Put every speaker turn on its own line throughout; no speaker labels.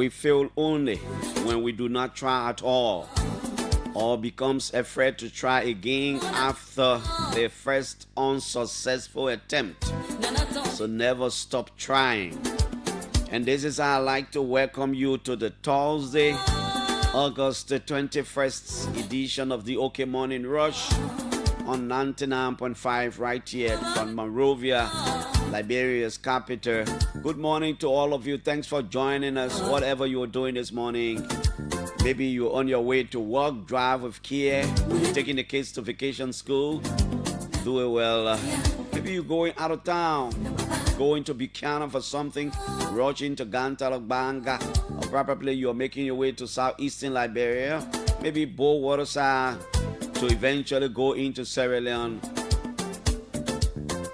we fail only when we do not try at all, or becomes afraid to try again after the first unsuccessful attempt. So never stop trying. And this is how I'd like to welcome you to the Thursday, August the 21st edition of the OK Morning Rush on 99.5 right here from Monrovia, Liberia's capital. Good morning to all of you. Thanks for joining us, whatever you're doing this morning. Maybe you're on your way to work, drive with care, you're taking the kids to vacation school. Do it well. Maybe you're going out of town, going to Buchanan for something, rushing to Gantalabanga, or probably you're making your way to southeastern Liberia, maybe Bow Waterside, to eventually go into Sierra Leone.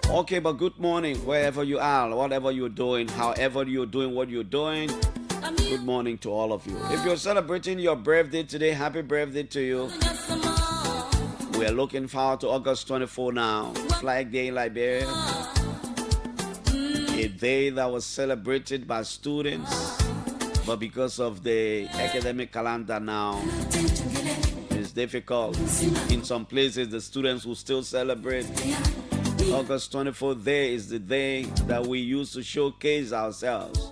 Okay, but good morning wherever you are, whatever you're doing, however you're doing what you're doing. Good morning to all of you. If you're celebrating your birthday today, happy birthday to you. We are looking forward to August 24 now, Flag Day in Liberia. A day that was celebrated by students, but because of the academic calendar now, it's difficult. In some places, the students will still celebrate. August 24th day is the day that we use to showcase ourselves,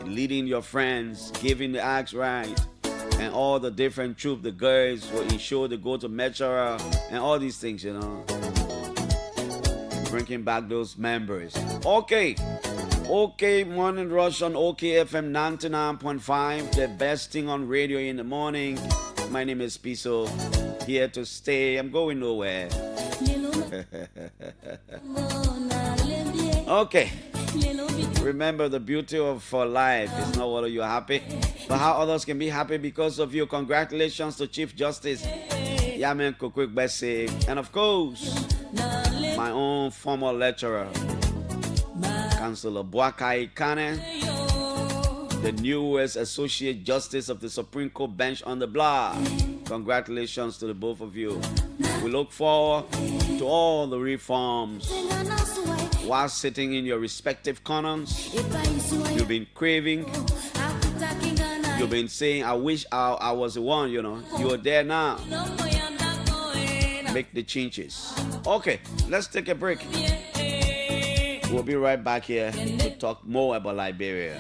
leading your friends, giving the acts right, and all the different troops, the girls will ensure they go to Metro and all these things, you know. Bringing back those memories. Okay, Morning Rush on OKFM 99.5, the best thing on radio in the morning. My name is Piso, here to stay. I'm going nowhere. Okay. Remember, the beauty of life is not whether you're happy, but how others can be happy because of you. Congratulations to Chief Justice Yamen Kokwik Bese, and of course, my own former lecturer, Councillor Boakai Kane, the newest Associate Justice of the Supreme Court bench on the block. Congratulations to the both of you. We look forward to all the reforms. While sitting in your respective corners, you've been craving, you've been saying, I wish I was the one, you know. You're there now. Make the changes. Okay, let's take a break. We'll be right back here to talk more about Liberia.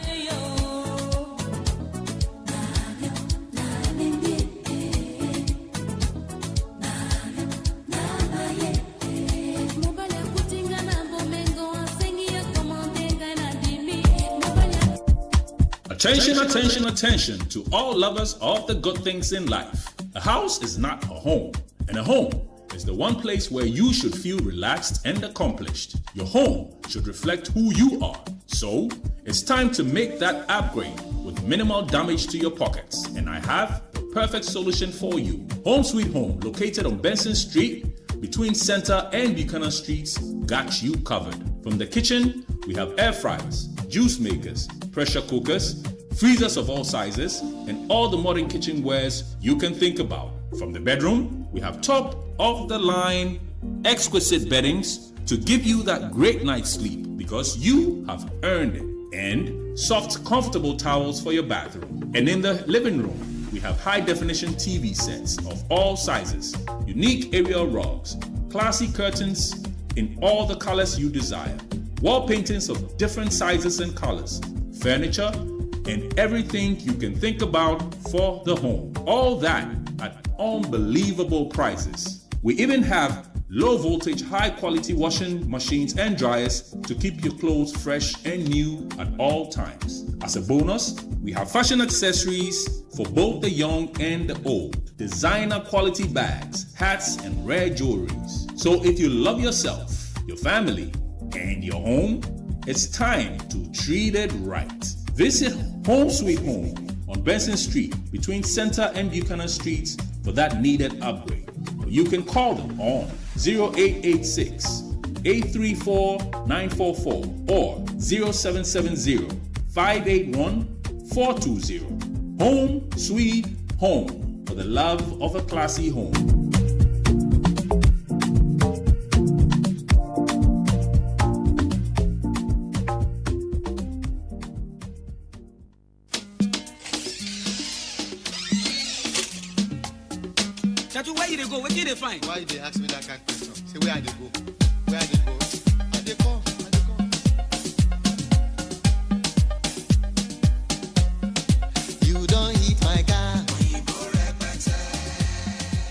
Attention, attention, attention to all lovers of the good things in life. A house is not a home, and a home is the one place where you should feel relaxed and accomplished. Your home should reflect who you are. So, it's time to make that upgrade with minimal damage to your pockets. And I have the perfect solution for you. Home Sweet Home, located on Benson Street, between Center and Buchanan Streets, got you covered. From the kitchen, we have air fryers, juice makers, pressure cookers, freezers of all sizes, and all the modern kitchenwares you can think about. From the bedroom, we have top-of-the-line, exquisite beddings to give you that great night's sleep because you have earned it, and soft, comfortable towels for your bathroom. And in the living room, we have high-definition TV sets of all sizes, unique aerial rugs, classy curtains in all the colors you desire, wall paintings of different sizes and colors, furniture, and everything you can think about for the home. All that at unbelievable prices. We even have low voltage, high quality washing machines and dryers to keep your clothes fresh and new at all times. As a bonus, we have fashion accessories for both the young and the old. Designer quality bags, hats, and rare jewelries. So if you love yourself, your family, and your home, it's time to treat it right. Visit Home Sweet Home on Benson Street between Center and Buchanan Streets for that needed upgrade. You can call them on 0886 834 944 or 0770 581 420. Home Sweet Home, for the love of a classy home.
go? Where they find?
Why they ask me that kind of question? Say where I they go? Where I they go? I they come. You don't hit my car.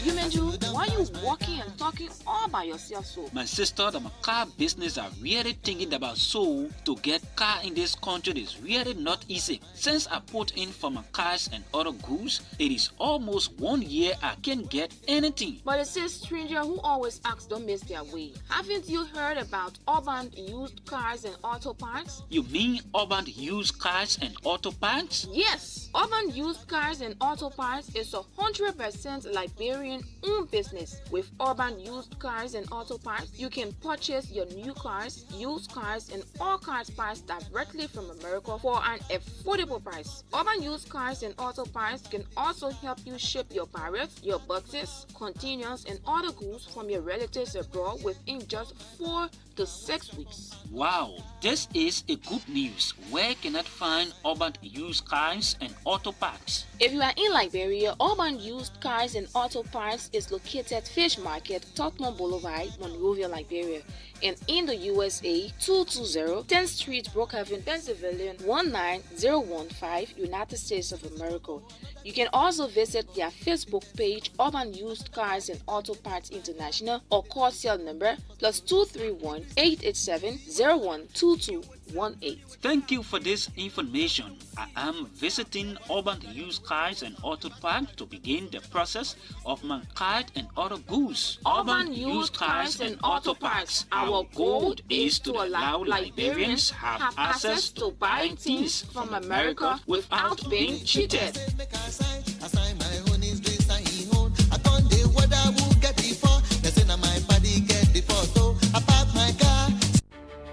You Menju, why you walking and talking all by yourself so?
My sister, the car business are really thinking about so to get car in this country is really not easy. Since I put in for my cars and other goods, it is almost 1 year I can't get anything.
But it says stranger who always asks don't miss their way. Haven't you heard about urban used cars and auto parts?
You mean urban used cars and auto parts?
Yes, urban used cars and auto parts is 100% Liberian-owned business. With urban used cars and auto parts, you can purchase your new cars, used cars, and all cars parts directly from America for an affordable price. Urban used cars and auto parts can also help you ship your barrels, your boxes, containers, and other goods from your relatives abroad within just 4 to 6 weeks.
Wow, this is a good news. Where can I find urban used cars and auto parts?
If you are in Liberia, Urban Used Cars and Auto Parts is located Fish Market, Tottenham Boulevard, Monrovia, Liberia. And in the USA, 220 10th Street, Brookhaven, Pennsylvania, 19015, United States of America. You can also visit their Facebook page, Urban Used Cars and Auto Parts International, or call cell number +231 887 012218.
Thank you for this information. I am visiting Urban Used Cars and Auto Parts to begin the process of my card and other goods.
Urban Used Cars and Auto Parts. Our goal is to allow Liberians have access to buying things from America without being cheated.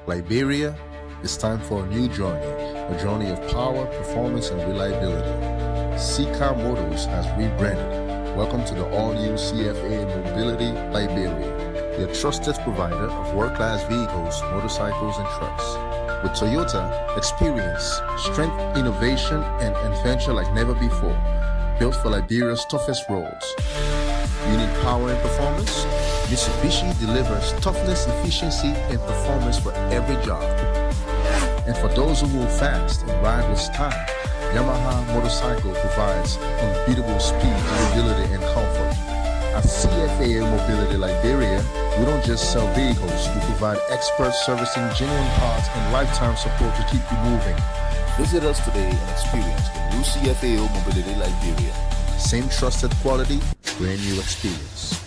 Liberia, it's time for a new a journey of power, performance, and reliability. CCAR Motors has rebranded. Welcome to the all-new CFA Mobility Liberia, your trusted provider of world-class vehicles, motorcycles, and trucks. With Toyota, experience, strength, innovation, and adventure like never before. Built for Liberia's toughest roads. You need power and performance? Mitsubishi delivers toughness, efficiency, and performance for every job. And for those who move fast and ride with style, Yamaha Motorcycle provides unbeatable speed, durability, and comfort. At CFA Mobility Liberia, we don't just sell vehicles, we provide expert servicing, genuine parts, and lifetime support to keep you moving. Visit us today and experience the new CFA Mobility Liberia. Same trusted quality, brand new experience.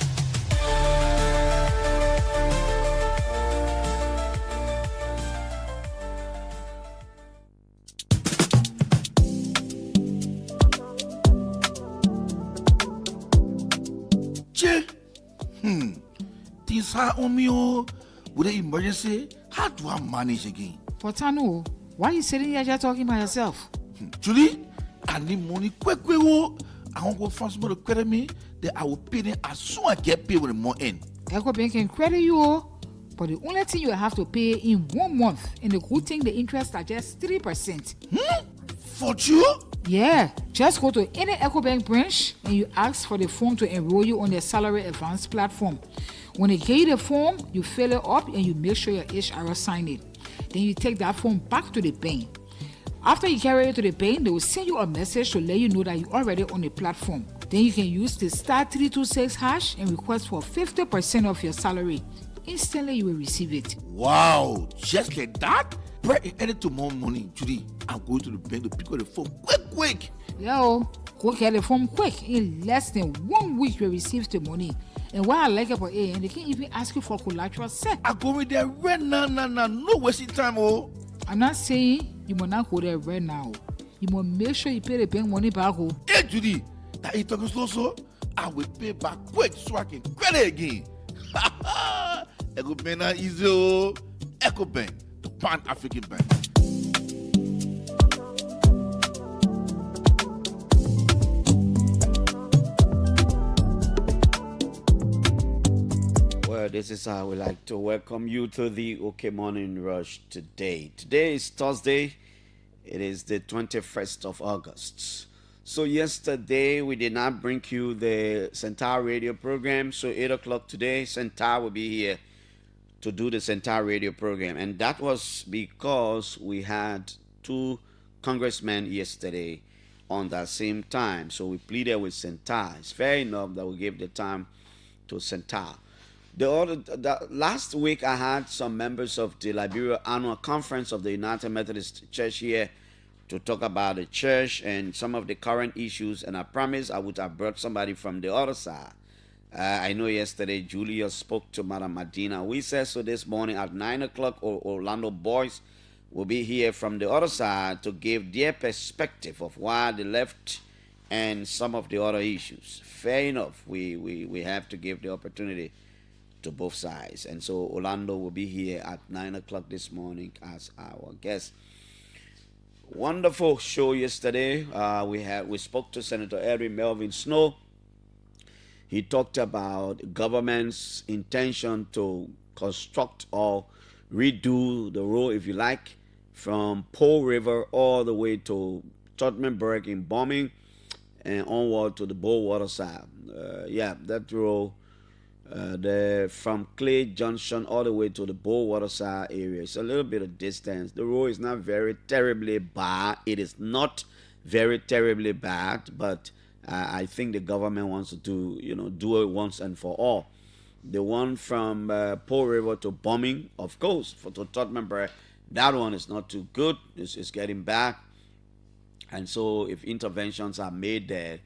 Things are on me, with an emergency. How do I manage again?
Potano, why are you sitting here just talking by yourself?
Julie, I need money quick. I won't go find somebody to credit me. Then I will pay them as soon as I get paid with the money in.
EcoBank can credit you, but the only thing you have to pay in 1 month, and the good thing, the interest are just 3%.
For you?
Yeah, just go to any EcoBank branch and you ask for the form to enroll you on their salary advance platform. When they get you the form, you fill it up and you make sure your HR sign it. Then you take that form back to the bank. After you carry it to the bank, they will send you a message to let you know that you're already on the platform. Then you can use the *326# and request for 50% of your salary. Instantly, you will receive it.
Wow, just like that? Break it to more money, Judy. I'm going to the bank to pick up the phone quick.
Yo, go get the form quick. In less than 1 week, you receive the money. And what I like about it, and they can't even ask you for collateral set.
I'm going there right now. No wasting time, oh.
I'm not saying you must not go there right now. You must make sure you pay the bank money back.
Hey, Judy, that you talking slow, so I will pay back quick so I can credit again. EcoBank not easy, oh. EcoBank, the Pan-African Bank.
Well, this is how we like to welcome you to the OK Morning Rush today. Today is Thursday. It is the 21st of August. So yesterday we did not bring you the Centaur radio program. So 8 o'clock today, Centaur will be here to do the Centaur radio program, and that was because we had two congressmen yesterday on that same time. So we pleaded with Centaur. It's fair enough that we gave the time to Centaur. Last week I had some members of the Liberia Annual Conference of the United Methodist Church here to talk about the church and some of the current issues, and I promised I would have brought somebody from the other side. I know yesterday Julia spoke to Madam Medina. We said so this morning at 9 o'clock, Orlando boys will be here from the other side to give their perspective of why they left and some of the other issues. Fair enough. We have to give the opportunity to both sides. And so Orlando will be here at 9 o'clock this morning as our guest. Wonderful show yesterday. We spoke to Senator Edwin Melvin Snow. He talked about government's intention to construct or redo the road, if you like, from Pole River all the way to Tottenberg in Bombing and onward to the Bullwater side. That road from Clay Junction all the way to the Bullwater side area. It's a little bit of distance. The road is not very terribly bad. It is not very terribly bad, but I think the government wants to do it once and for all. The one from Pole River to Bombing, of course, to Tottenberg, that one is not too good. It's getting bad. And so if interventions are made there,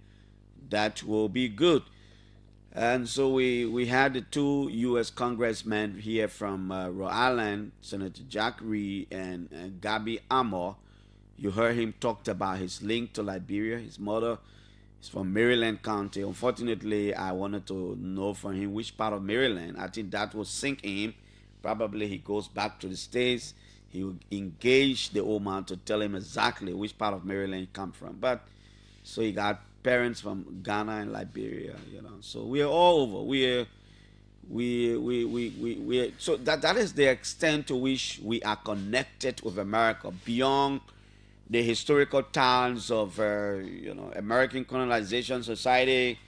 that will be good. And so we had the two U.S. congressmen here from Rhode Island, Senator Jack Reed and Gabby Amor. You heard him talked about his link to Liberia. His mother is from Maryland County. Unfortunately, I wanted to know from him which part of Maryland. I think that will sink in him. Probably he goes back to the States. He will engage the old man to tell him exactly which part of Maryland he come from. But so he got parents from Ghana and Liberia, So we are all over. So that is the extent to which we are connected with America beyond the historical towns of American Colonization Society,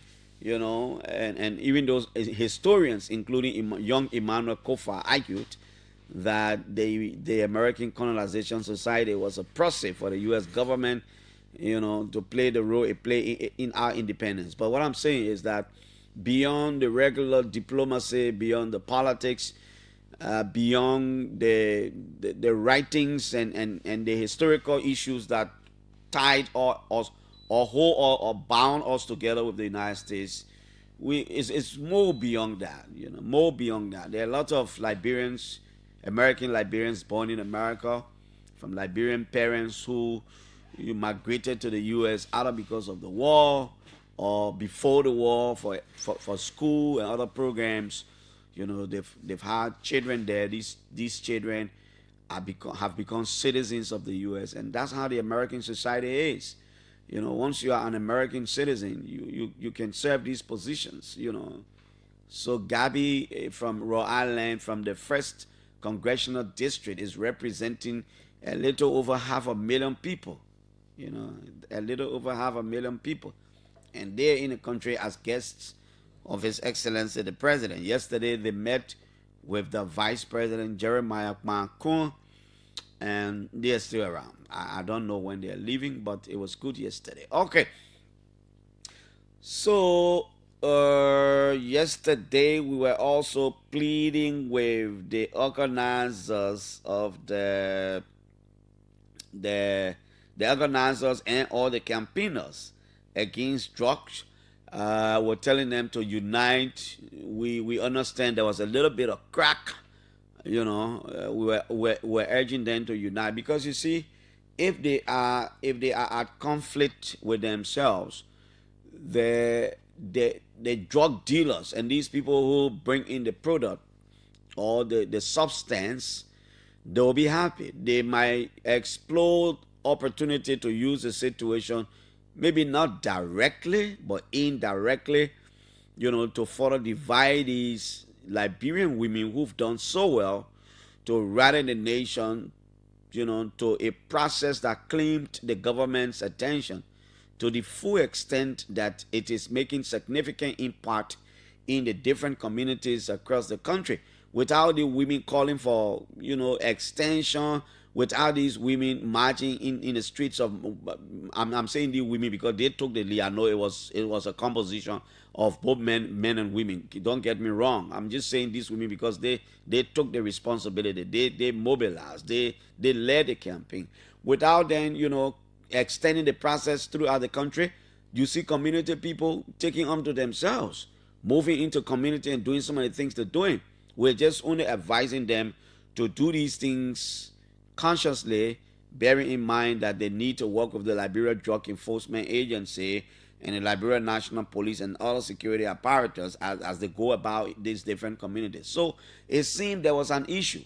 and even those historians, including young Emmanuel Kofa, argued that the American Colonization Society was a proxy for the U.S. government, to play the role it played in our independence. But what I'm saying is that beyond the regular diplomacy, beyond the politics, beyond the writings and the historical issues that tied us or hold or bound us together with the United States, it's more beyond that, more beyond that. There are a lot of Liberians, American Liberians born in America, from Liberian parents who migrated to the U.S. either because of the war or before the war for school and other programs. They've had children there. These children have become citizens of the U.S. and that's how the American society is. Once you are an American citizen, you can serve these positions. So Gabby from Rhode Island, from the 1st Congressional District, is representing a little over 500,000 people. A little over 500,000 people, and they're in the country as guests of His Excellency the President. Yesterday they met with the Vice President Jeremiah Kwan, and they're still around. I don't know when they're leaving, but it was good yesterday. Okay, so yesterday we were also pleading with the organizers of the organizers and all the campaigners against drugs. We're telling them to unite. We understand there was a little bit of crack. We're urging them to unite, because you see, if they are at conflict with themselves, the drug dealers and these people who bring in the product or the substance, they'll be happy. They might explode opportunity to use the situation, maybe not directly but indirectly, to further divide these Liberian women who've done so well to rally the nation, to a process that claimed the government's attention to the full extent that it is making significant impact in the different communities across the country. Without the women calling for, extension, without these women marching in the streets of, I'm saying the women because they took the lead. I know it was a composition of both men and women. Don't get me wrong. I'm just saying these women because they took the responsibility. They mobilized. They led the campaign. Without then, extending the process throughout the country, you see community people taking on to themselves, moving into community and doing some of the things they're doing. We're just only advising them to do these things consciously, bearing in mind that they need to work with the Liberia Drug Enforcement Agency and the Liberia National Police and other security apparatus as they go about these different communities. So it seemed there was an issue.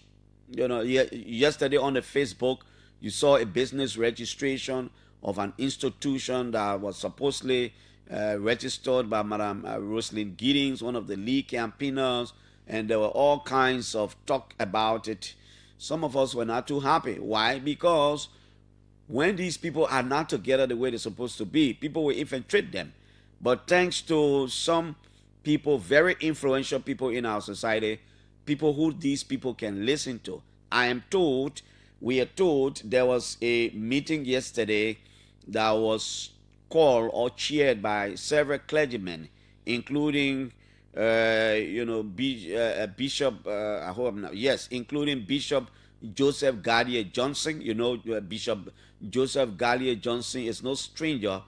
Yesterday on the Facebook, you saw a business registration of an institution that was supposedly registered by Madam Rosalind Giddings, one of the lead campaigners, and there were all kinds of talk about it. Some of us were not too happy. Why? Because when these people are not together the way they're supposed to be, people will infiltrate them. But thanks to some people, very influential people in our society, people who these people can listen to, we are told there was a meeting yesterday that was called or chaired by several clergymen, including Bishop, I hope I'm not, yes, including Bishop Joseph Gallier Johnson. Bishop Joseph Gallier Johnson is no stranger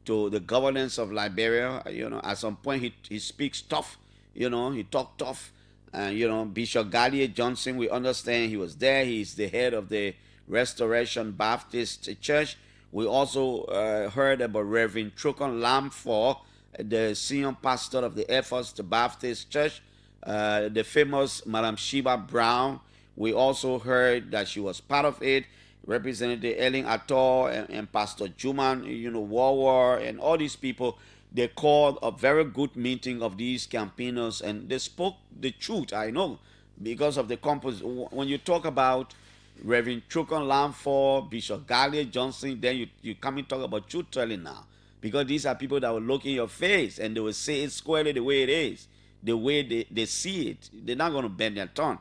to the governance of Liberia. At some point he speaks tough, he talk tough. Bishop Gallier Johnson, we understand he was there. He's the head of the Restoration Baptist Church. We also heard about Reverend Trocon Lamfor, the senior pastor of the First Baptist Church, the famous Madam Sheba Brown. We also heard that she was part of it. Representative Ellen Ator and Pastor Juman, War, and all these people. They called a very good meeting of these campaigners, and they spoke the truth. I know, because of the when you talk about Reverend Trocon Lamfor, Bishop Gallier Johnson, then you come and talk about truth telling now. Because these are people that will look in your face and they will say it squarely the way it is, the way they see it. They're not going to bend their tongue.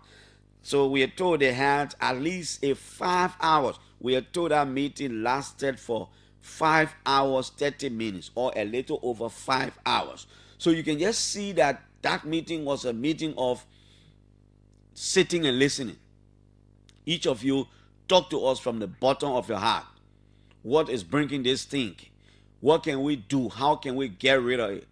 So we are told they had at least 5 hours. We are told that meeting lasted for 5 hours, 30 minutes, or a little over 5 hours. So you can just see that meeting was a meeting of sitting and listening. Each of you talk to us from the bottom of your heart. What is bringing this thing? What can we do? How can we get rid of it?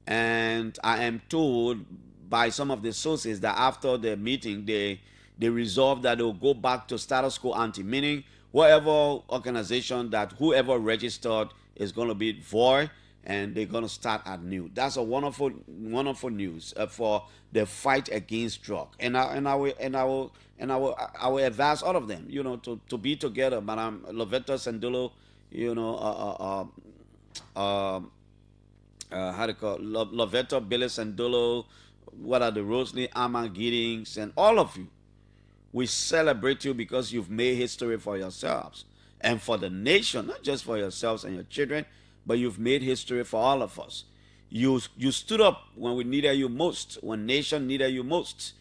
And I am told by some of the sources that after the meeting, they resolved that they'll go back to status quo ante, meaning whatever organization that whoever registered is going to be void, and they're going to start anew. That's a wonderful news for the fight against drug. And I will advise all of them, to be together. Madam Lovetta Sandolo, how to call Lovetta Billy Sandolo, what are the Rosalie Ama Giddings, and all of you. We celebrate you because you've made history for yourselves and for the nation, not just for yourselves and your children, but you've made history for all of us. You stood up when we needed you most, when nation needed you most.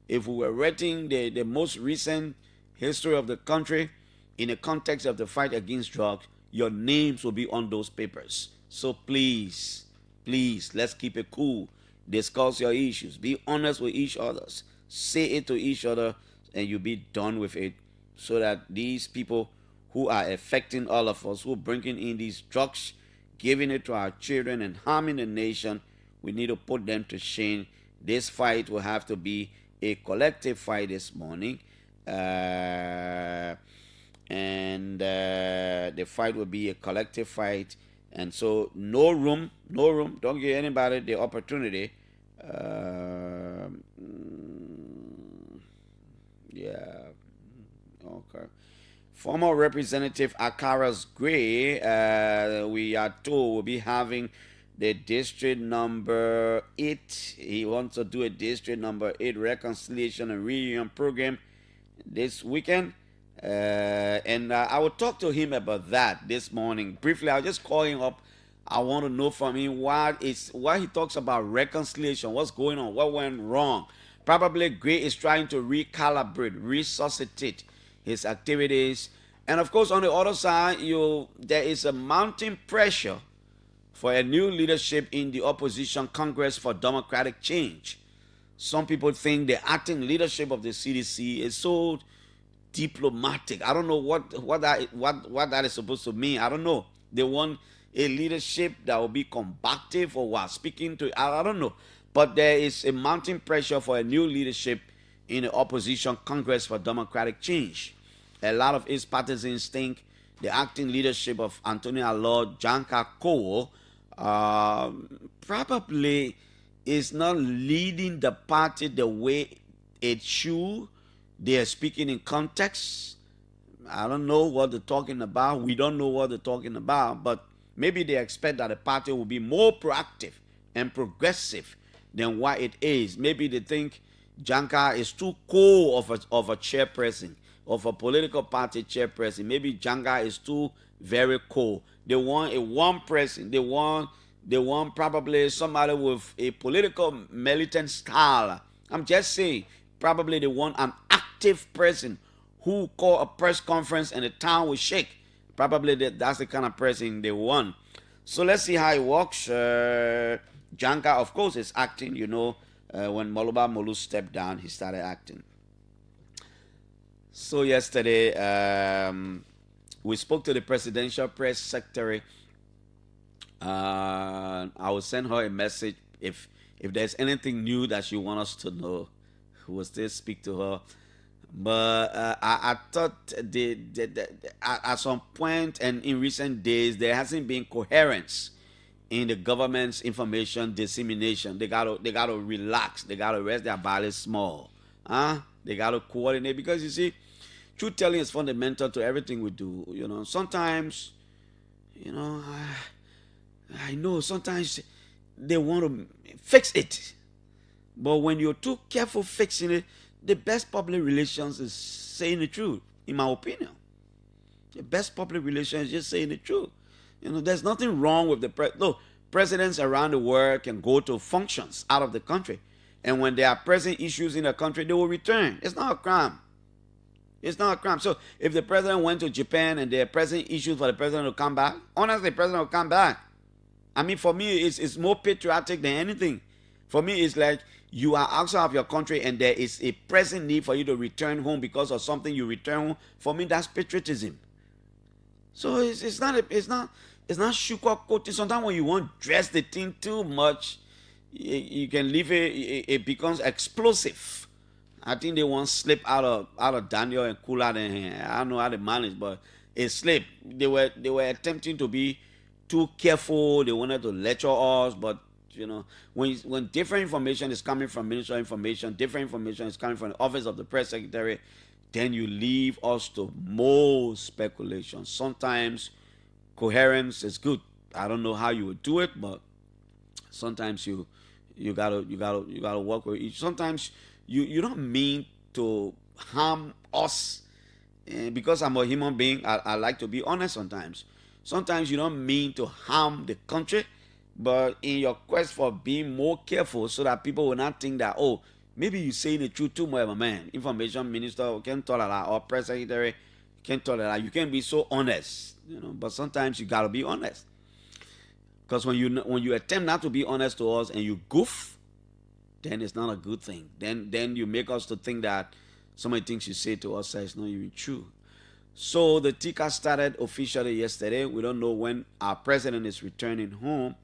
If we were writing the most recent history of the country in the context of the fight against drugs, your names will be on those papers. So please, let's keep it cool. Discuss your issues. Be honest with each other. Say it to each other, and you'll be done with it, so that these people who are affecting all of us, who are bringing in these drugs, giving it to our children and harming the nation, we need to put them to shame. This fight will have to be a collective fight this morning, and the fight will be a collective fight. And so no room, don't give anybody the opportunity. Okay. Former Representative Akaras Gray, we are told, will be having the district number 8. He wants to do a district number 8 reconciliation and reunion program this weekend. And I will talk to him about that this morning. Briefly, I'll just call him up. I want to know from him why he talks about reconciliation, what's going on, what went wrong. Probably Gray is trying to recalibrate, resuscitate his activities. And of course, on the other side, there is a mounting pressure for a new leadership in the opposition Congress for Democratic Change. Some people think the acting leadership of the CDC is so diplomatic. I don't know what that is supposed to mean. I don't know. They want a leadership that will be combative or what? Speaking to, I don't know. But there is a mounting pressure for a new leadership in the opposition Congress for Democratic Change. A lot of its partisans think the acting leadership of Antonio Lord Janka Kowo probably is not leading the party the way it should. They are speaking in context. I don't know what they're talking about. We don't know what they're talking about, but maybe they expect that the party will be more proactive and progressive than what it is. Maybe they think Janka is too cold of a chairperson, of a political party chairperson. Maybe Janka is too very cold. They want a warm person. They want probably somebody with a political militant style. I'm just saying, probably they want an active person who call a press conference and the town will shake. Probably that's the kind of person they want. So let's see how it works. Janka, of course, is acting. When Moluba Molu stepped down, he started acting. So yesterday, we spoke to the presidential press secretary. I will send her a message if there's anything new that she wants us to know. We will still speak to her. But I thought at some point and in recent days there hasn't been coherence in the government's information dissemination. They gotta relax. They gotta rest their bodies small. They gotta coordinate, because you see, truth telling is fundamental to everything we do. Sometimes, I know sometimes they want to fix it, but when you're too careful fixing it, the best public relations is saying the truth, in my opinion. The best public relations is just saying the truth. There's nothing wrong with look, presidents around the world can go to functions out of the country, and when there are pressing issues in the country, they will return. It's not a crime. It's not a crime. So if the president went to Japan and there are pressing issues for the president to come back, honestly, the president will come back. I mean, for me, it's more patriotic than anything. For me, it's like you are outside of your country and there is a pressing need for you to return home because of something you return home. For me, that's patriotism. So it's not sugarcoating. Sometimes when you want to dress the thing too much, you can leave it becomes explosive. I think they want slip out of Daniel and cool out in here. I don't know how they manage, but it slipped. They were attempting to be too careful. They wanted to lecture us, but when different information is coming from Ministry of Information, different information is coming from the Office of the Press Secretary, then you leave us to more speculation. Sometimes coherence is good. I don't know how you would do it, but sometimes you gotta work with it. Sometimes you don't mean to harm us, because I'm a human being. I like to be honest sometimes. Sometimes you don't mean to harm the country, but in your quest for being more careful so that people will not think that, oh, maybe you're saying the truth too much, man. Information minister can't tolerate, or press secretary can't tolerate. You can't be so honest, but sometimes you gotta be honest. Because when you attempt not to be honest to us and you goof, then it's not a good thing. Then you make us to think that some of the things you say to us is not even true. So the TICA started officially yesterday. We don't know when our president is returning home.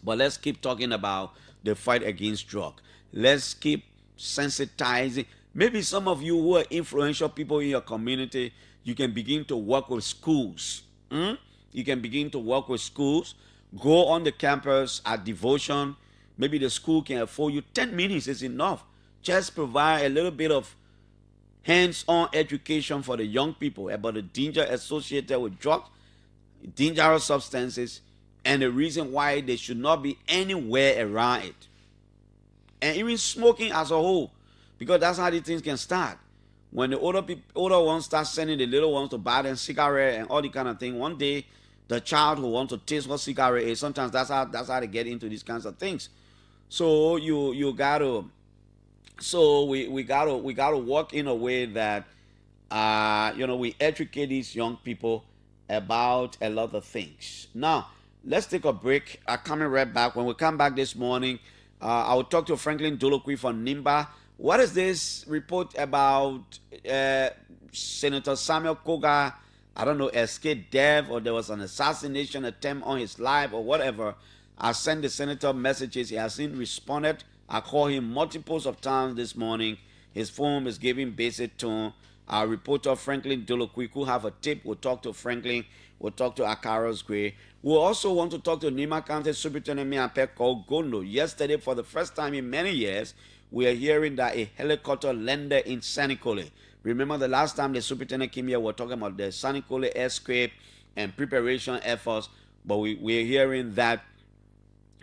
But let's keep talking about the fight against drug. Let's keep sensitizing. Maybe some of you who are influential people in your community, you can begin to work with schools. You can begin to work with schools. Go on the campus at devotion. Maybe the school can afford you 10 minutes is enough. Just provide a little bit of hands-on education for the young people about the danger associated with drugs, dangerous substances, and the reason why they should not be anywhere around it. And even smoking as a whole, because that's how these things can start. when the older ones start sending the little ones to buy them cigarette and all the kind of thing, one day the child who wants to taste what cigarette is, sometimes that's how they get into these kinds of things. So you gotta, so we gotta work in a way that we educate these young people about a lot of things. Now let's take a break. I'm coming right back. When we come back this morning, I will talk to Franklin Dolokwi from NIMBA. What is this report about Senator Samuel Koga? I don't know, escaped death, or there was an assassination attempt on his life or whatever. I sent the senator messages. He hasn't responded. I called him multiples of times this morning. His phone is giving basic tone. Our reporter Franklin Dolokwi who have a tip. We'll talk to Franklin. We'll talk to Akaros Gray. We'll also want to talk to Nima County Superintendent Miapeko Gondo. Yesterday, for the first time in many years, we are hearing that a helicopter landed in Sanikole. Remember the last time the superintendent came here, we were talking about the Sanikole airstrip and preparation efforts, but we're hearing that,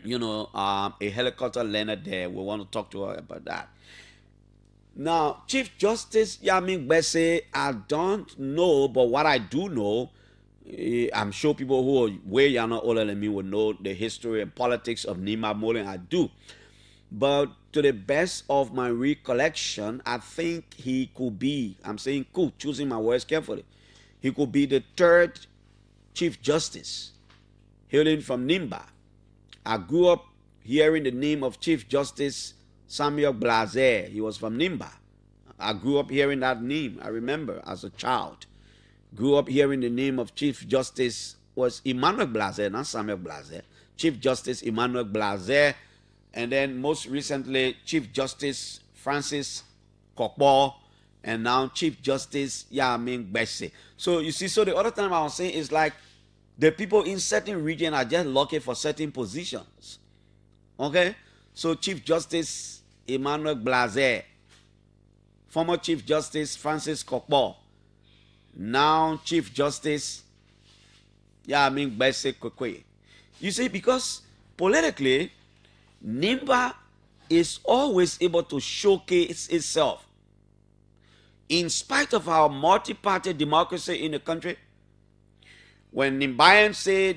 a helicopter landed there. We want to talk to her about that. Now, Chief Justice Yamin Gbese, I don't know, but what I do know, I'm sure people who are way younger, older than me will know the history and politics of Nima more than I do. But to the best of my recollection, I think he could be, I'm saying could, choosing my words carefully, he could be the third Chief Justice hailing from Nimba. I grew up hearing the name of Chief Justice Samuel Blazer. He was from Nimba. I grew up hearing that name. I remember as a child. Grew up hearing the name of Chief Justice was Emmanuel Blazer, not Samuel Blazer. Chief Justice Emmanuel Blazer. And then most recently, Chief Justice Francis Kokbo, and now Chief Justice Yamin Gbese. So you see, so the other time I was saying is like the people in certain region are just lucky for certain positions. Okay? So Chief Justice Emmanuel Blazer, former Chief Justice Francis Kokbo, now Chief Justice Yamin Gbese Kwekwe. You see, because politically, NIMBA is always able to showcase itself. In spite of our multi-party democracy in the country, when Nimbayans say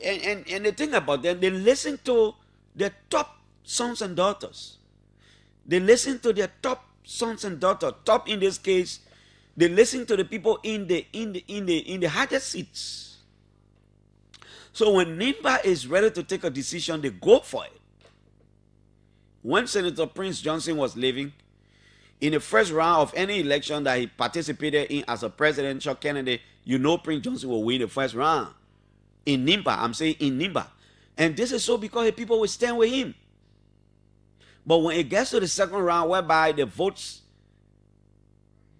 and the thing about them, they listen to their top sons and daughters. They listen to their top sons and daughters. Top in this case, they listen to the people in the highest seats. So when NIMBA is ready to take a decision, they go for it. When Senator Prince Johnson was living, in the first round of any election that he participated in as a presidential candidate, Prince Johnson will win the first round. In Nimba, I'm saying in Nimba. And this is so because the people will stand with him. But when it gets to the second round, whereby the votes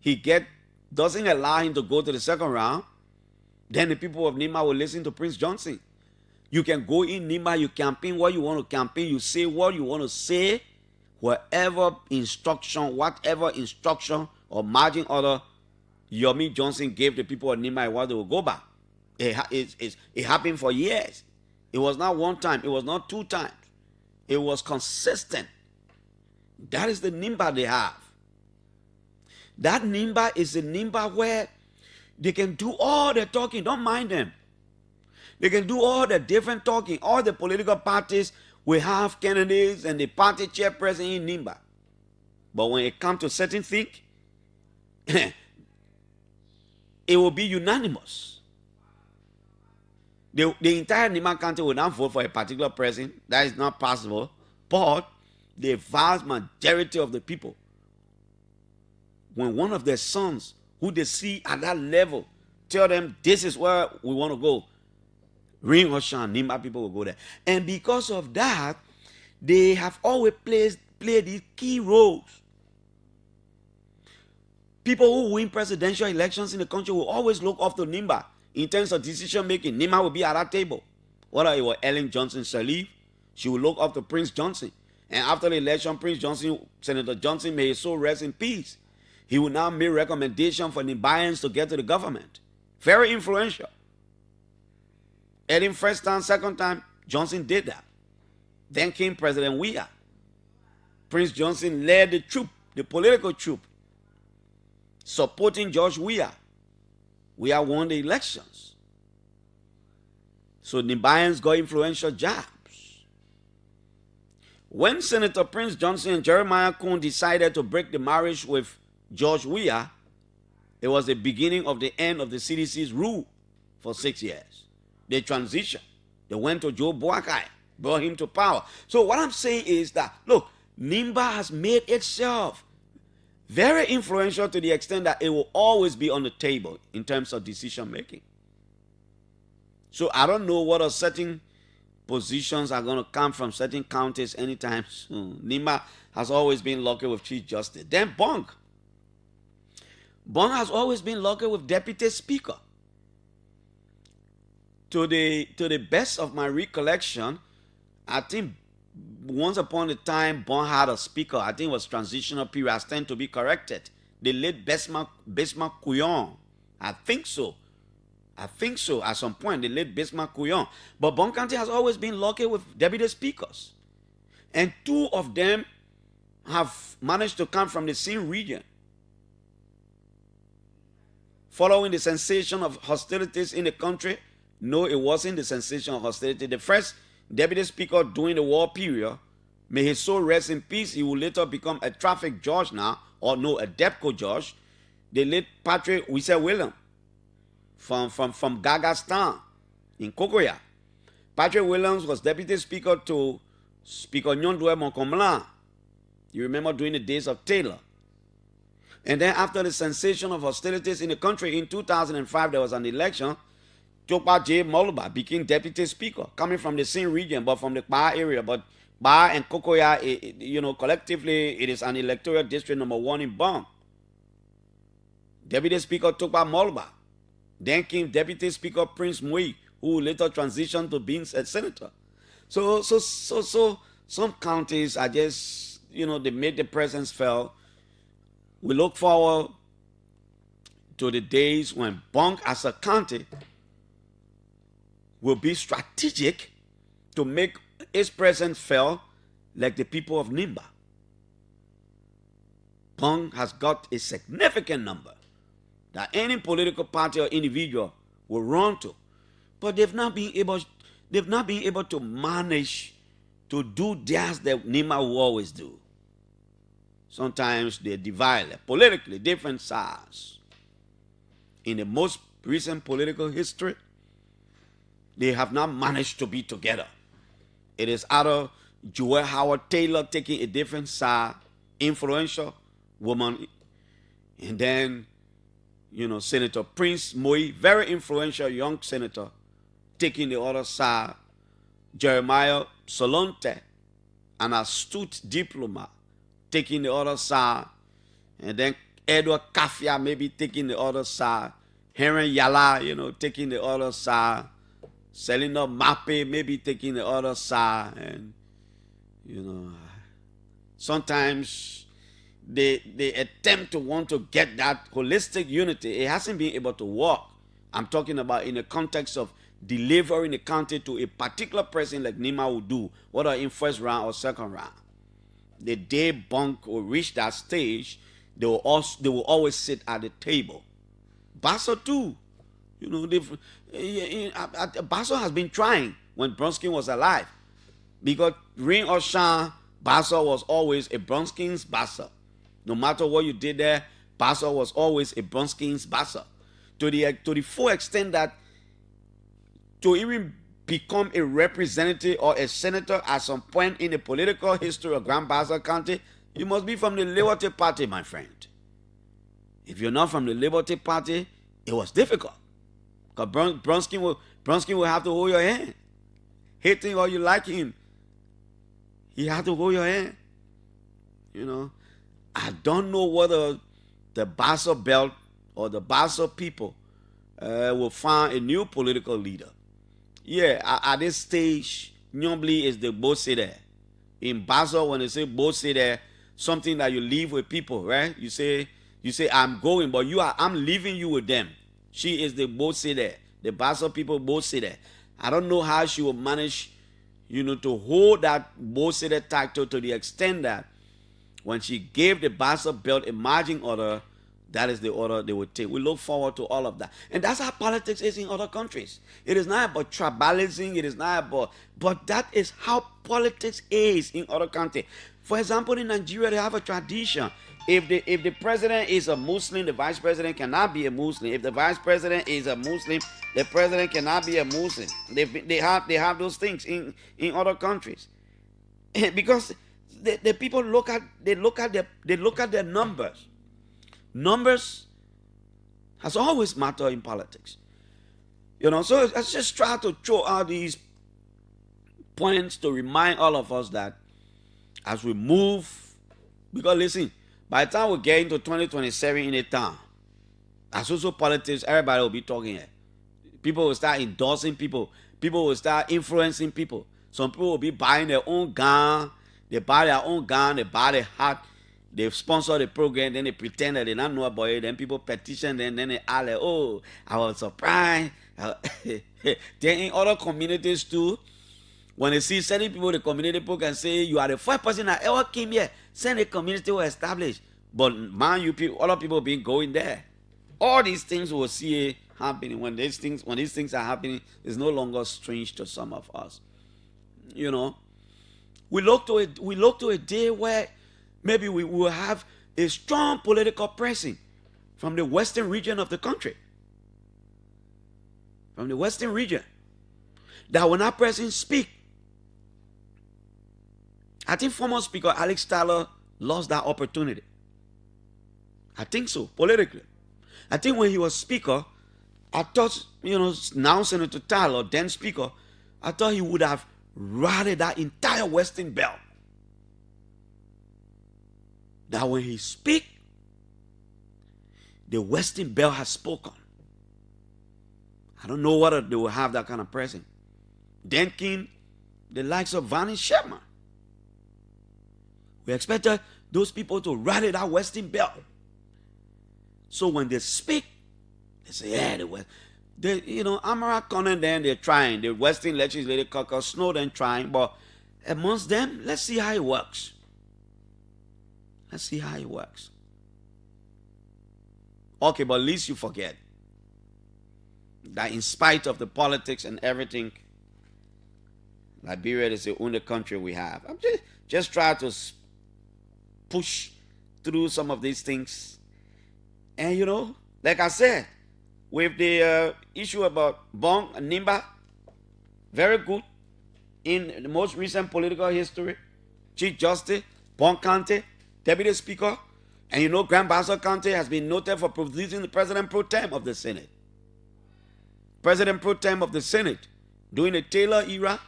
he get doesn't allow him to go to the second round, then the people of Nimba will listen to Prince Johnson. You can go in Nimba, you campaign what you want to campaign, you say what you want to say, whatever instruction or margin order Yomi Johnson gave the people of Nimba, what they will go by. It happened for years. It was not one time, it was not two times. It was consistent. That is the Nimba they have. That Nimba is a Nimba where they can do all the talking, don't mind them. They can do all the different talking. All the political parties will have candidates and the party chairperson in Nimba. But when it comes to certain things, it will be unanimous. The entire Nimba County will not vote for a particular person. That is not possible. But the vast majority of the people, when one of their sons, who they see at that level, tell them this is where we want to go, Ring Ocean, Nimba people will go there. And because of that, they have always played these key roles. People who win presidential elections in the country will always look up to Nimba in terms of decision making. Nimba will be at that table. Whether it was Ellen Johnson Sirleaf, she will look up to Prince Johnson. And after the election, Senator Johnson, may his soul rest in peace, he will now make recommendation for Nimbayans to get to the government. Very influential. Ellen first time, second time, Johnson did that. Then came President Weah. Prince Johnson led the troop, the political troop. supporting George Weah. Weah won the elections. So Nimbayans got influential jobs. When Senator Prince Johnson and Jeremiah Kuhn decided to break the marriage with George Weah, it was the beginning of the end of the CDC's rule for 6 years. They transitioned. They went to Joe Boakai, brought him to power. So what I'm saying is that, look, NIMBA has made itself very influential to the extent that it will always be on the table in terms of decision making. So I don't know what certain positions are going to come from certain counties anytime soon. NIMBA has always been lucky with Chief Justice. Then Bong has always been lucky with Deputy Speaker. To the best of my recollection, I think once upon a time, Bong had a speaker. I think it was transitional period. I stand to be corrected. The late Besma Kuyon. I think so. At some point, the late Besma Kuyon. But Bong County has always been lucky with deputy speakers. And two of them have managed to come from the same region. Following the sensation of hostilities in the country, no, it wasn't the sensation of hostility. The first deputy speaker during the war period, may his soul rest in peace, he will later become a traffic judge now, or no, a DEPCO judge, the late Patrick Wisse William from Gagastown in Kokoya. Patrick Williams was deputy speaker to Speaker Nyondwe Monkomlan. You remember during the days of Taylor. And then after the sensation of hostilities in the country in 2005, there was an election. Tokpa J. Moluba became deputy speaker, coming from the same region, but from the Ba area. But Ba and Kokoya, collectively, it is an electoral district number 1 in Bong. Deputy Speaker Tokpa Moluba. Then came Deputy Speaker Prince Mui, who later transitioned to being a senator. So some counties are just, they made the presence felt. We look forward to the days when Bong as a county will be strategic to make its presence felt like the people of Nimba. Bong has got a significant number that any political party or individual will run to, but they've not been able to manage to do theirs that Nimba will always do. Sometimes they divide politically different sides. In the most recent political history, they have not managed to be together. It is either Joel Howard Taylor taking a different side, influential woman, and then, Senator Prince Moi, very influential young senator, taking the other side, Jeremiah Solonte, an astute diplomat, taking the other side, and then Edward Kafia maybe taking the other side, Henry Yala, taking the other side, Selina Mape maybe taking the other side, and sometimes they attempt to want to get that holistic unity. It hasn't been able to work. I'm talking about in the context of delivering the county to a particular person like Nima will do, whether in first round or second round. The day Bong will reach that stage, they will always sit at the table. Basso too. Basso has been trying when Bronskin was alive, because Ring or Shan, Basso was always a Bronskin's Basso. No matter what you did there, Basso was always a Bronskin's Basso. To the full extent that to even become a representative or a senator at some point in the political history of Grand Bassa County, you must be from the Liberty Party, my friend. If you're not from the Liberty Party, it was difficult. Because Bronskin will have to hold your hand. Hating or you like him, he had to hold your hand. I don't know whether the Bassa belt or the Bassa people will find a new political leader. Yeah, at this stage, Nyombli is the boss there. In Bassa, when they say boss there, something that you leave with people, right? You say I'm going, but I'm leaving you with them. She is the boss there. The Bassa people boss there. I don't know how she will manage, to hold that boss title to the extent that when she gave the Bassa belt a marching order, that is the order they would take. We look forward to all of that. And that's how politics is in other countries. It is not about tribalism. It is not about, but that is how politics is in other countries. For example, in Nigeria, they have a tradition. If the president is a Muslim, the vice president cannot be a Muslim. If the vice president is a Muslim, the president cannot be a Muslim. They have those things in other countries. Because the people look at their numbers. Numbers has always mattered in politics. So let's just try to throw out these points to remind all of us that as we move, because listen, by the time we get into 2027 in a town, as also politics, everybody will be talking here. People will start endorsing people. People will start influencing people. Some people will be buying their own gun. They buy their own gun. They buy their hat. They sponsor the program, then they pretend that they don't know about it. Then people petition them, then they are like, oh, I was surprised. Then in other communities too, when they see certain people, the community people can say, you are the first person that ever came here. Send a community will establish. But man, you people, other people been going there. All these things we'll see happening. When these things are happening, it's no longer strange to some of us. We look to a day where maybe we will have a strong political pressing from the western region of the country. From the western region. That when that person speak, I think former Speaker Alex Tyler lost that opportunity. I think so, politically. I think when he was Speaker, I thought, now Senator Tyler, then Speaker, I thought he would have rallied that entire Western belt. That when he speak, the Western belt has spoken. I don't know whether they will have that kind of presence. Then came the likes of Vanny Sherman. We expected those people to rally that Western belt. So when they speak, they say, yeah, the West. Amara Conan, then they're trying. The Western Legislative Caucus, Snowden trying. But amongst them, let's see how it works. Let's see how it works. Okay, but at least you forget that in spite of the politics and everything, Liberia is the only country we have. I'm just trying to push through some of these things. And like I said, with the issue about Bong and Nimba, very good in the most recent political history. Chief Justice, Bong County, Deputy Speaker, and Grand Bassa County has been noted for producing the President Pro Tem of the Senate. President Pro Tem of the Senate. During the Taylor era,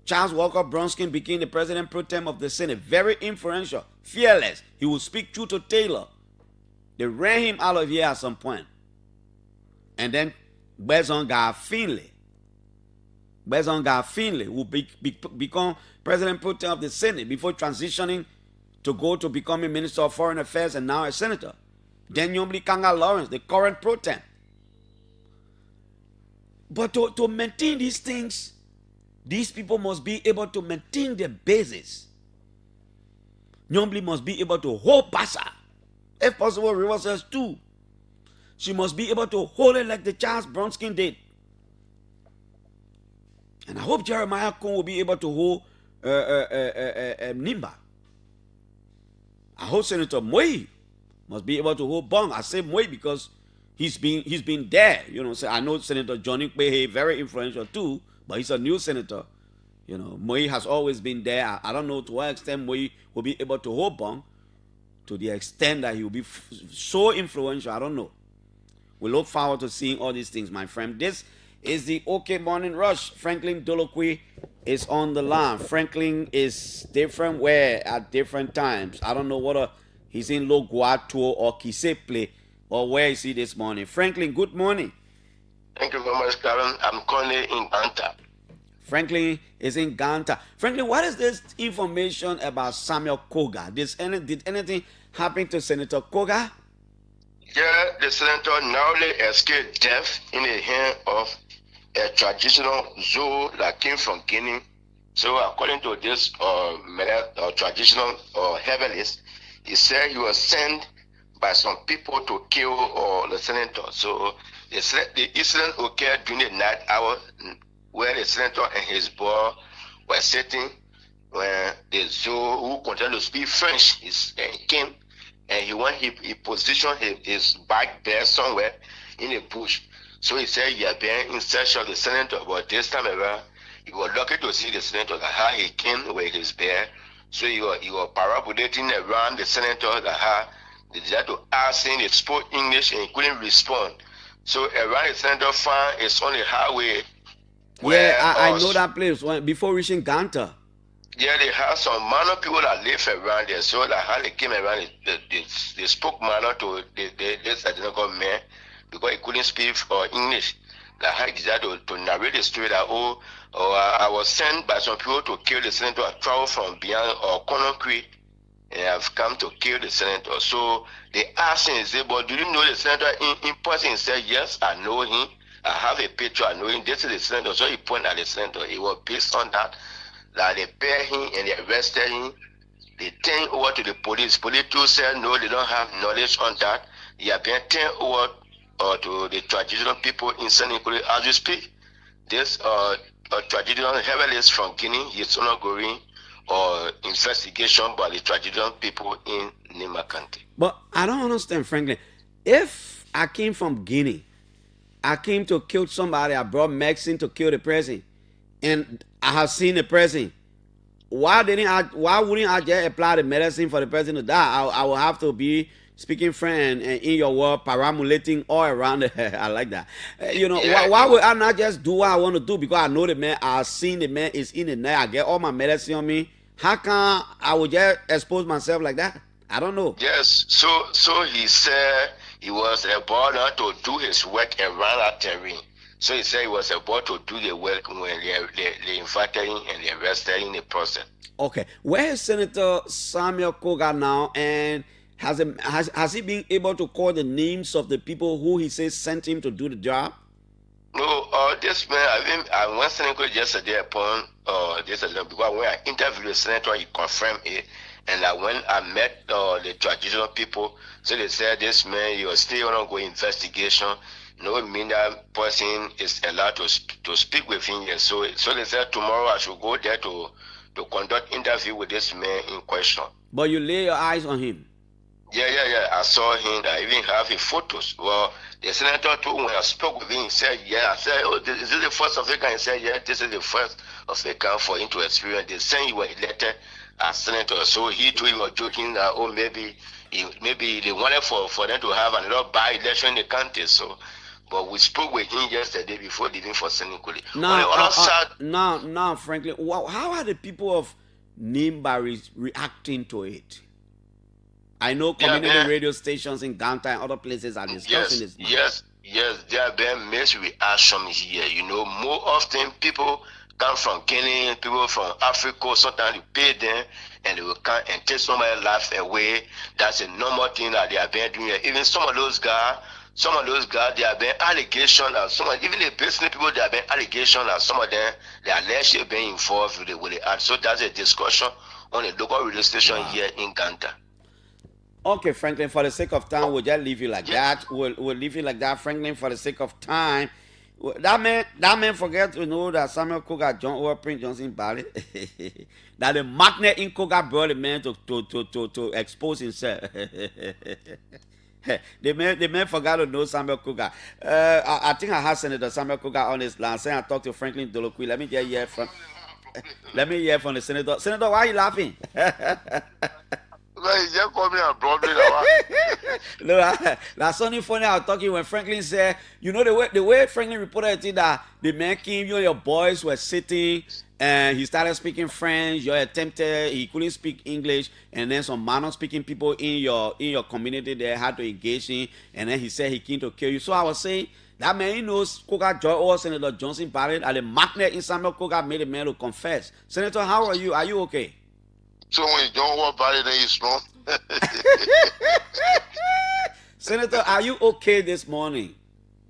Charles Walker Bronskin became the President Pro Tem of the Senate. Very influential, fearless. He would speak true to Taylor. They ran him out of here at some point. And then Bezonga Finley will become President Pro Tem of the Senate before transitioning to go to becoming Minister of Foreign Affairs and now a Senator. Then Yombli Kanga Lawrence, the current Pro Tem. But to maintain these things, these people must be able to maintain their basis. Yombli must be able to hold Bassa. If possible, Rivers too. She must be able to hold it like the Charles Bronskin did. And I hope Jeremiah Kuhn will be able to hold Nimba. I hope Senator Moy must be able to hold Bong. I say Moy because he's been there. So I know Senator Johnny Kwehe, very influential too, but he's a new senator. Moy has always been there. I don't know to what extent Moy will be able to hold Bong, to the extent that he will be so influential. I don't know. We look forward to seeing all these things, my friend. This is the OK Morning Rush. Franklin Dolokwe is on the line. Franklin is different where at different times. I don't know whether he's in Loguato or Kiseple or where is he this morning. Franklin, good morning.
Thank you very much, Karen. I'm currently in Ganta.
Franklin is in Ganta. Franklin, what is this information about Samuel Koga? Did anything happen to Senator Koga?
Yeah, the senator narrowly escaped death in the hand of a traditional zoo that came from Guinea. So according to this traditional herbalist, he said he was sent by some people to kill the senator. So the incident occurred during the night hour where the senator and his boy were sitting when the Zoo who continued to speak French he came and he positioned his bike there somewhere in the bush. So he said he had been in search of the senator, but this time around he was lucky to see the senator, that how he came with his bear. So he was parabolating around the senator, that how they tried to ask him, they spoke English and he couldn't respond. So around the senator farm is on the highway.
Yeah, I know that place before reaching Ganta.
Yeah, they have some minor people that live around there. So like how they came around, they spoke minor to this identical man because he couldn't speak English. Like how he decided to narrate the story that I was sent by some people to kill the senator. I traveled from beyond Corner Creek and I've come to kill the senator. So they asked him, he said, but do you know the senator in person? He said, yes, I know him. I have a picture, I know him. This is the senator. So he pointed at the senator. It was based on that they paid him and they arrested him. They turned over to the police. Police too said no, they don't have knowledge on that. He had been turned over to the traditional people in Senegal. As we speak, this traditional herbalist from Guinea is undergoing investigation by the traditional people in Nima County.
But I don't understand, Franklin. If I came from Guinea, I came to kill somebody, I brought medicine to kill the person, and I have seen the person, why wouldn't I just apply the medicine for the person to die? I will have to be speaking French and in your word paramulating all around the head. I like that. Why would I not just do what I want to do? Because I know the man, I've seen the man is in the night, I get all my medicine on me. How come I would just expose myself like that? I don't know.
Yes, so he said he was about to do his work around that terrain. So he said he was about to do the work when they invited him and they arrested him in the process.
Okay. Where is Senator Samuel Koga now, and has he been able to call the names of the people who he says sent him to do the job?
No, this man, I went to Senator yesterday upon this because when I interviewed the senator, he confirmed it. And when I met the traditional people, so they said this man, he was still ongoing investigation. No mean that person is allowed to speak with him yet. So they said tomorrow I should go there to conduct interview with this man in question.
But you lay your eyes on him?
Yeah. I saw him. I even have his photos. Well, the senator too, when I spoke with him, he said, yeah. I said, oh, is this the first African? He said, yeah, this is the first African for him to experience. They said he was elected as senator. So he too, he was joking that, oh, maybe they wanted for them to have another by-election in the country. So, but we spoke with him yesterday before leaving for Senegal.
Now, Franklin, how are the people of Nimba reacting to it? I know community radio stations in Ganta and other places are discussing this.
Yes, there have been mixed reaction here. More often people come from Guinea, people from Africa, sometimes you pay them and they will come and take somebody's life away. That's a normal thing that they have been doing. Even some of those guys, there have been allegations, and even the business people, there have been allegations, and some of them, they are allegedly being involved with the act. So that's a discussion on a local radio station here in Ganta.
Okay, Franklin, for the sake of time, we'll just leave you like that. We'll leave you like that, Franklin, for the sake of time. That man forget to know that Samuel Koga John or Prince Johnson Bally that the magnet in Koga brought the man to expose himself. The man forgot to know Samuel Koga. I think I have Senator Samuel Koga on his line. Saying I talked to Franklin Dolokwi. Let me hear from the senator. Senator, why are you laughing?
He just called me and brought me
No, that's something funny. I was talking when Franklin said, the way Franklin reported it, that the man came, you and your boys were sitting, and he started speaking French. You attempted, he couldn't speak English, and then some minor speaking people in your community there had to engage him, and then he said he came to kill you. So I was saying, that man, he knows Koga Joy or Senator Johnson Barrett, and the magnet in Samuel Koga made the man to confess. Senator, how are you? Are you okay?
So when you don't work about it, then you strong.
Senator, are you okay this morning?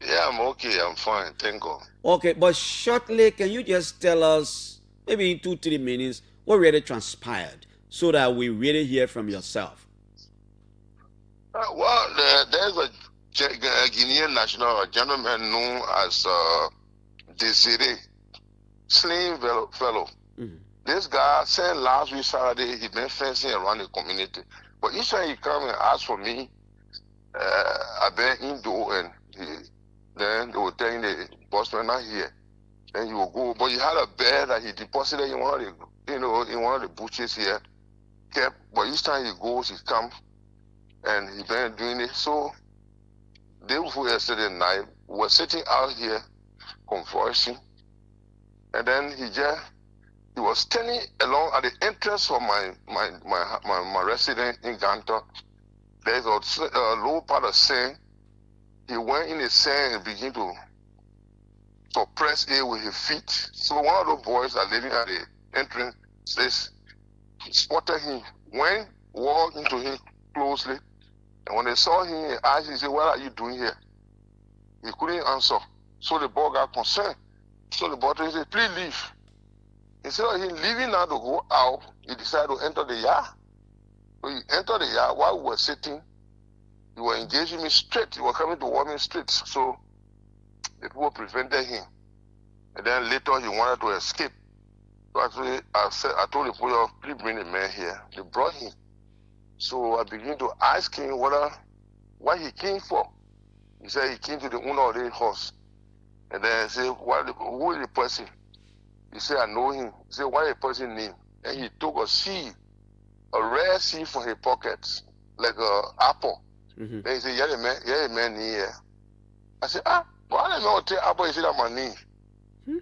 Yeah, I'm okay. I'm fine. Thank God.
Okay, but shortly, can you just tell us, maybe in 2-3 minutes, what really transpired so that we really hear from yourself?
There's a Guinean national, a gentleman known as Desiree, slim fellow.
Mhm.
This guy said last week Saturday he been fencing around the community, but each time he come and ask for me, I been indoor and then they will tell him the bossman not here. Then he will go, but he had a bear that he deposited in one of the, in one of the bushes here. Kept, but each time he goes, he come and he been doing it. So day before yesterday night, we were sitting out here conversing, and then he was standing along at the entrance of my residence in Ganta. There's a low part of sand. He went in the sand and began to suppress it with his feet. So one of those boys that living at the entrance spotted him, went, walked into him closely, and when they saw him, they asked him, said, "What are you doing here?" He couldn't answer. So the boy got concerned. So the boy said, "Please leave." Instead of him leaving now to go out, he decided to enter the yard. So he entered the yard. While we were sitting, he was engaging me straight. He was coming toward me straight. So the people prevented him. And then later he wanted to escape. So I told the people, "Please bring the man here." They brought him. So I began to ask him what he came for. He said he came to the owner of the horse. And then I said, "Who is the person?" He said, "I know him." He said, "What is the person's name?" And he took a seed, a rare seed from his pockets, like an apple.
Mhm.
Then he said, yeah, the man here." I said, "Why the man will take apple?" He said, "That's my name."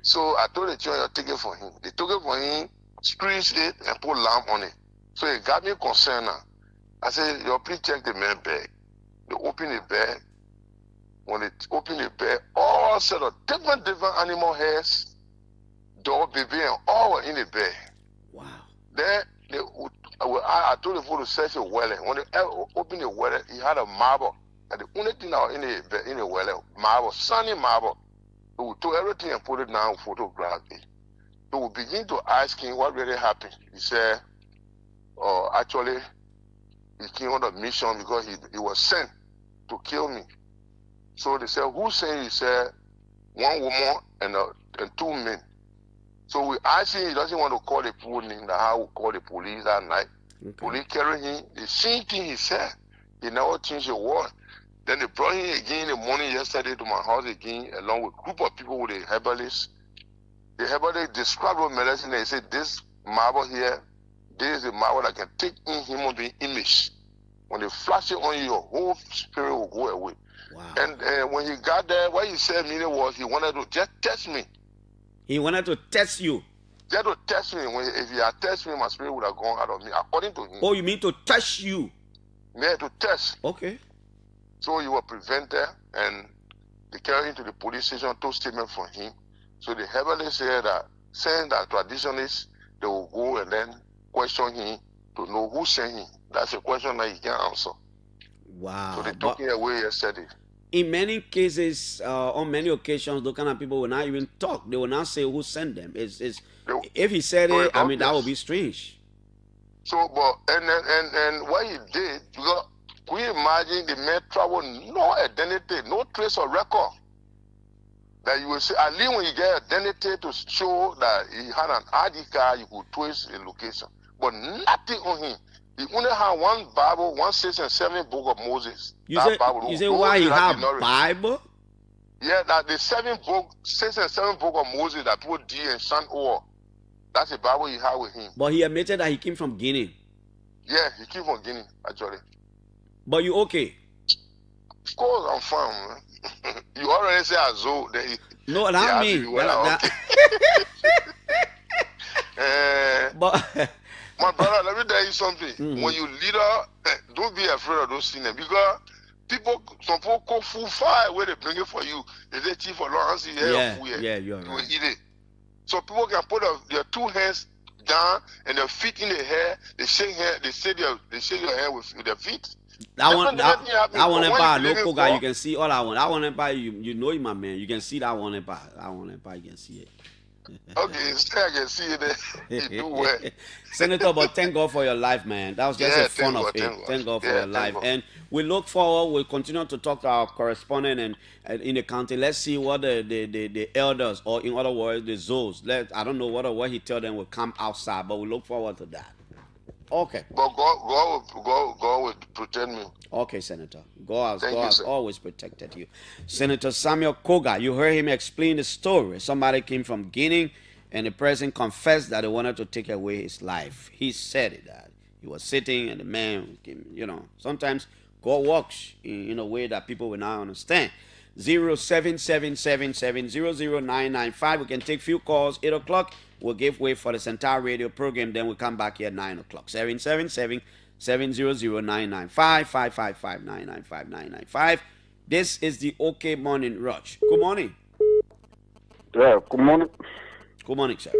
So I told the children, "Take it for him." They took it for him, squeezed it, and put lamb on it. So it got me concerned now. I said, "Please check the man's bag." They opened the bag. When they opened the bag, all set of different animal hairs, dog, baby, and all were in the bag.
Wow.
Then I told the fool to search the wallet. When they opened the wallet, he had a marble. And the only thing that was in the wallet, marble, sunny marble. So we took everything and put it down, photograph it. So we begin to ask him what really happened. He said, actually, he came on a mission because he was sent to kill me. So they said, "Who sent you?" He said, "One woman and 2 men." So we asked him, he doesn't want to call the full name, that how we call the police that night.
Okay.
Police carried him, the same thing he said. He never changed a word. Then they brought him again in the morning yesterday to my house again, along with a group of people with the herbalists. The herbalist described what medicine. They said, "This marble here, this is a marble that can take in human being image. When they flash it on you, your whole spirit will go away."
Wow.
And when he got there, what he said meaning was he wanted to just test me.
He wanted to test you.
Just to test me. If he had tested me, my spirit would have gone out of me, according to him.
Oh, you mean to test you?
Yeah, to test.
Okay.
So you were prevented, and they carried him to the police station, took statement from him. So the herbalist said that, saying that traditionalists, they will go and then question him to know who sent him. That's a question that he can't answer.
Wow.
So they took him away yesterday.
In many cases, on many occasions, those kind of people will not even talk. They will not say who sent them. If he said it, I mean, that would be strange.
So, but and what he did, because we imagine the man traveled no identity, no trace or record. That you will say, at least when you get identity to show that he had an ID card, you could trace a location. But nothing on him. He only had one Bible, 1, 6, and 7 book of Moses.
You say why he have Bible?
Yeah, that the 6 and 7 book of Moses that people did and sent over. That's the Bible he had with him.
But he admitted that he came from Guinea.
Yeah, he came from Guinea, actually.
But you okay?
Of course, I'm fine, man. You already say Azo.
No, not me. But
my brother, let me tell you something. Mm-hmm. When you leader, don't be afraid of those things because some people cook food far where they bring it for you. They say, "Chief for Lawrence, you're right."
You will
eat it. So people can put their 2 hands down and their feet in the hair. They shake your hair with their feet.
That one empire, no coca, you can see all that one. That one empire, you know it, my man. You can see that one empire. That one empire, you can see it.
Okay, so I can see it there. You do well.
Senator, but thank God for your life, man. That was just
Yeah,
a fun
thank
of
God,
it.
thank God.
Thank God for
Yeah,
your
thank
life.
God.
And we look forward, we'll continue to talk to our correspondent and in the county. Let's see what the elders, or in other words, the zoos, I don't know what he tell them will come outside, but we look forward to that. Okay.
But God will protect me.
Okay, Senator. God
Thank you,
has
sir.
always protected you. Senator Samuel Koga, you heard him explain the story. Somebody came from Guinea, and the person confessed that they wanted to take away his life. He said it, that he was sitting, and the man came, sometimes God works in a way that people will not understand. 0777700995. We can take few calls. 8 o'clock, we'll give way for the Centaur radio program. Then we'll come back here at 9 o'clock. 777-700-995-555-995-995. This is the OK Morning Rush. Good morning.
Yeah, good morning.
Good morning, sir.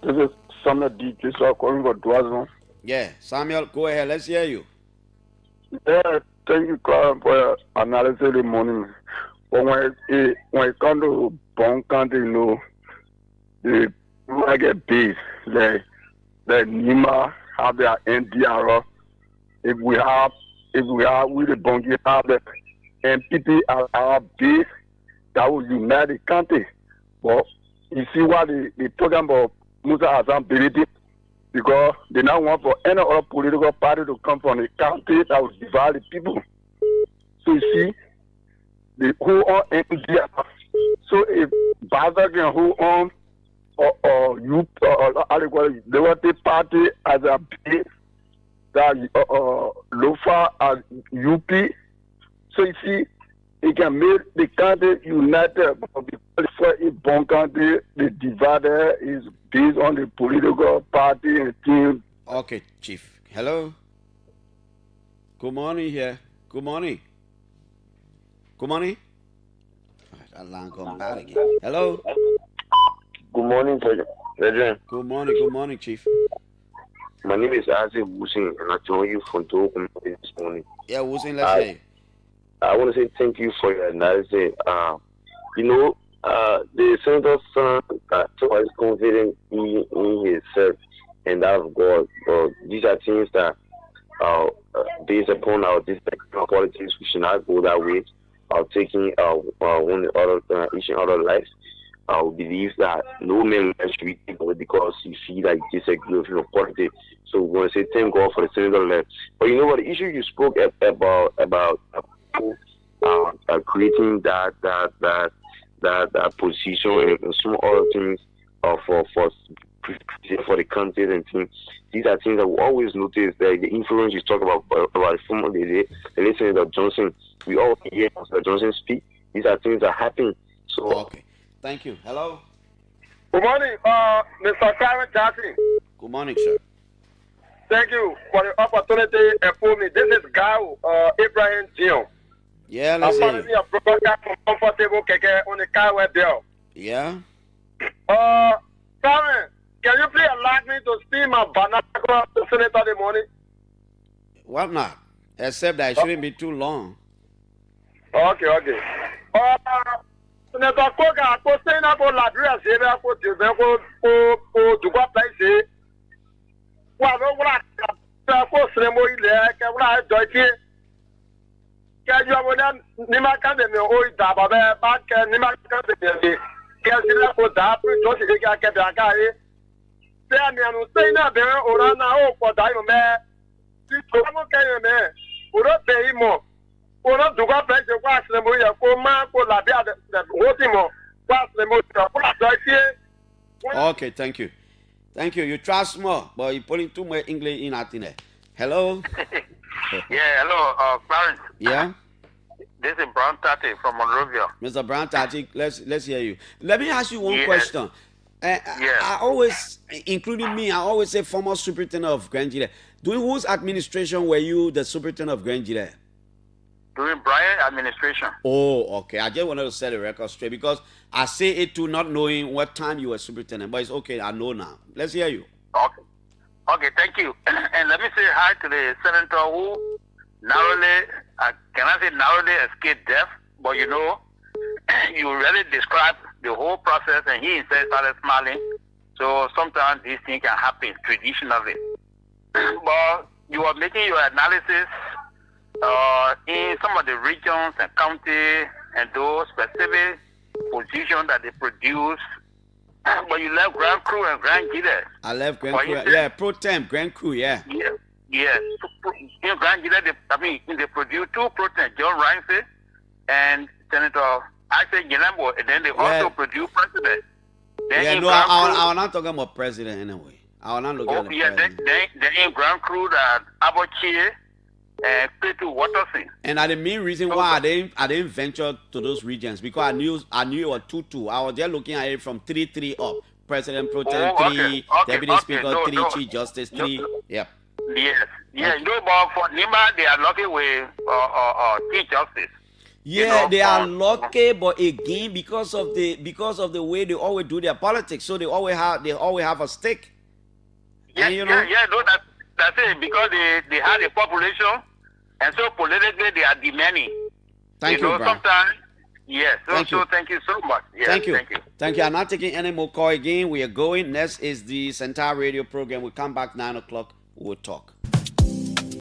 This is Samuel D. Piso calling for Dwazon.
Yeah, Samuel, go ahead. Let's hear you.
Yeah, thank you, Clarence, for your analysis this morning. But when it comes to Bon County, the get base, the NIMA have their NDR. If we with the Bongi have the NPP as our base, that will unite the county. But you see what they talking about Musa Hassan Biriti, because they now want for any other political party to come from the county that will divide the people. So you see, they who on NDR. So if Baza can who on or you the Liberty Party as a base, that Lofa as UP. So you see, it can make the country united, because for a Bon country, the divider is based on the political party and team.
Okay, Chief. Hello. Good morning here. Good morning. Good morning. That line come back again. Hello.
Good morning, President.
Good morning, Chief.
My name is Isaac Wusin, and I join you from Togo this morning.
Yeah, Wusin, let's say.
I want to say thank you for your analysis. The senator's son is confident in himself and that of God. But these are things that, based upon our district politics, we should not go that way. Taking one other each and other lives. I believe that no man should be taken away because you feel like disagree with your politics. So we want to say thank God for the senator left. But you know what, the issue you spoke about creating that position and some other things for the country and things. These are things that we always notice, that the influence you talk about the former the late Senator Johnson. We all hear Senator Johnson speak. These are things that happen. So
okay. Thank you. Hello.
Good morning, Mr. Clarence Jackson.
Good morning, sir.
Thank you for the opportunity for me. This is Gao Abraham Dion.
Yeah, let's see.
I'm calling from Comfortable Keke on the car there.
Yeah.
Clarence, can you please allow me to steal my banana to Senator this morning?
What not? Except that it shouldn't be too long.
Okay. Senator Koga, I was saying about Liberia, say that for the Dubai place. Well, what I for ceremony there, can I do it? Can you have one? Nima can be oi daba back and Nima can be can you have for that? Just to get a guy. Then you say that there or now for Diamond. You don't care, man. Would not pay more. Ona duga place was le mo ya ko ma ko la bia de wotimo was le mo ko la
Okay, thank you. You try small, but you putting too much English in at there. Hello?
Yeah, hello, Clarence.
Yeah?
This is Brown Tati from Monrovia.
Mr. Brown Tati, let's hear you. Let me ask you one question. I always, including me, I always say former superintendent of Grand Gile. During whose administration were you the superintendent of Grand Gile?
During Brian administration.
Oh, okay. I just wanted to set the record straight because I say it too, not knowing what time you were superintendent. But it's okay. I know now. Let's hear you.
Okay, thank you. And let me say hi to the senator who narrowly escaped death, but you really described
the whole process, and he himself started smiling. So sometimes these things can happen traditionally. But you are making your analysis in some of the regions and counties and those specific positions that they produce. But you left Grand Cru and Grand Gillette.
I left Grand Cru. Yeah, pro temp, Grand Cru, yeah.
Yes. In Grand Gillette, they produce two pro temp, John Ramsey and Senator Isaac Gilambo, and then they also produce president. Then
I was not talking about president anyway. I was not looking at the president.
Then in Grand Cru, that Abochie and Peter Watterson.
And the main reason why I didn't venture to those regions because I knew it was 2-2. I was just looking at it from 3-3 up. President Pro Tem 3, Deputy Speaker 3, Chief Justice 3. Yep.
Yes. Yeah, but for Nima, they are lucky with Chief Justice.
Yeah, they are lucky, but again, because of the way they always do their politics, so they always have a stake.
Yeah, that's it. Because they have a population, and so politically they are demanding.
Thank you, bro.
Sometimes, yes. Thank you so much. Yes,
Thank you. I'm not taking any more call again. We are going. Next is the Central Radio program. We come back 9 o'clock. We'll talk.